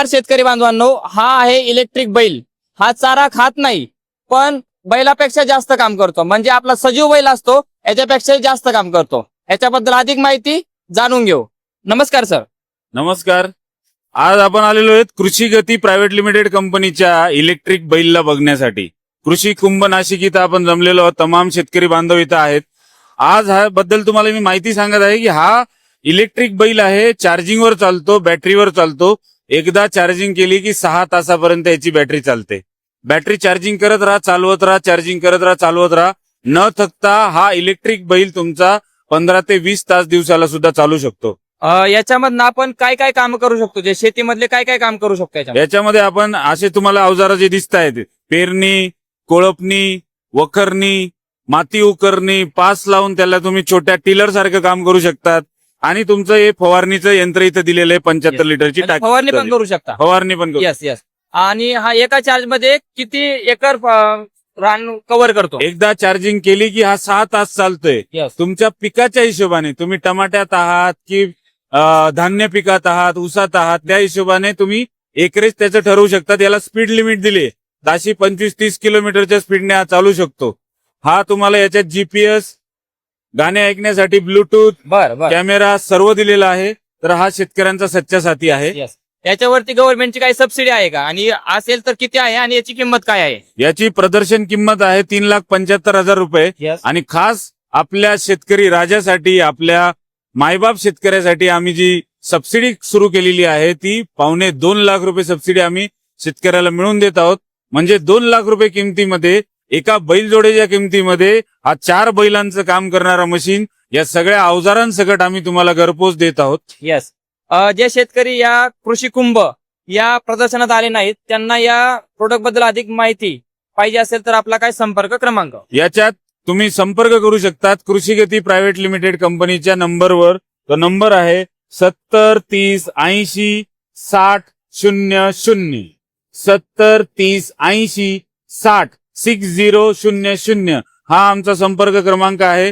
शेतकरी बांधवांनो, हा आहे इलेक्ट्रिक बैल. हा चारा खात नाही, पण बैलापेक्षा जास्त काम करतो. म्हणजे आपला सजीव बैल असतो याच्यापेक्षा जास्त काम करतो. याच्याबद्दल अधिक माहिती जाणून घेऊ. नमस्कार सर. नमस्कार. आज आपण आलेलो आहेत कृषी गती प्रायव्हेट लिमिटेड कंपनीच्या इलेक्ट्रिक बैलला बघण्यासाठी. कृषी कुंभ नाशिक इथं आपण जमलेलो आहोत. तमाम शेतकरी बांधव इथं आहेत. आज हा बद्दल तुम्हाला मी माहिती सांगत आहे की हा इलेक्ट्रिक बैल आहे. चार्जिंगवर चालतो, बॅटरीवर चालतो. एकदा चार्जिंग केली की 6 तासापर्यंत याची बॅटरी चालते. बॅटरी चार्जिंग करत राहा, चालवत राहा, चार्जिंग करत राहा, चालवत राहा. न थकता हा इलेक्ट्रिक बैल तुमचा 15 ते 20 तास दिवसाला सुद्धा चालू शकतो. याच्यामधनं आपण काय काय काम करू शकतो, जे शेतीमधले काय काय काम करू शकतो याच्यामध्ये आपण असे तुम्हाला अवजार जे दिसत आहेत, पेरणी, कोळपणी, वखरणी, माती उकरणी, पास लावून त्याला तुम्ही छोट्या टिलर सारखं काम करू शकतात. आणि तुमचं हे फवारणीचं यंत्र इथं दिलेलं आहे 75 लिटरची टाकी. फवारणी पण करू शकता. फवारणी पण करू. Yes yes. आणि हा एका चार्ज मध्ये किती एकर रान कव्हर करतो? एकदा चार्जिंग केली की हा 6 तास चालतोय. यस. तुमच्या पिकाच्या हिशोबाने, तुम्ही टमाट्यात आहात की धान्य पिकात आहात, ऊसात आहात, त्या हिशोबाने तुम्ही एकरेज त्याचं ठरवू शकता. याला स्पीड लिमिट दिली, ताशी 25-30 किलोमीटरच्या स्पीडने हा चालू शकतो. हा तुम्हाला याच्यात जीपीएस, गाणे ऐकण्यासाठी ब्लूटूथ, कॅमेरा सर्व दिलेला आहे. तर हा शेतकऱ्यांचा सच्चा साथी आहे. यस. याच्यावरती गव्हर्नमेंटची काही सबसिडी आहे का, आणि असेल तर किती आहे, आणि याची किंमत काय आहे? याची प्रदर्शन किंमत आहे 3,75,000 रुपये. यस. आणि खास आपल्या शेतकरी राजासाठी, आपल्या मायबाप शेतकऱ्यासाठी आम्ही जी सबसिडी सुरू केलेली आहे ती 1.25 लाख रुपये सबसिडी आम्ही शेतकऱ्याला मिळवून देत आहोत. म्हणजे 2 लाख रुपये किमतीमध्ये, एका बैलजोडीच्या किमतीमध्ये हा 4 बैलांचं काम करणारा मशीन, या सगळ्या अवजारांसकट आम्ही तुम्हाला घरपोच देत आहोत. यस. जे शेतकरी या कृषी कुंभ या प्रदर्शनात आले नाहीत, त्यांना या प्रोडक्ट बद्दल अधिक माहिती पाहिजे असेल तर आपला काय संपर्क क्रमांक? याच्यात तुम्ही संपर्क करू शकतात कृषी गती प्रायव्हेट लिमिटेड कंपनीच्या नंबरवर. तो नंबर आहे 70 30 80 60 00. 70 30 80 60 6000. हा आमचा संपर्क क्रमांक आहे.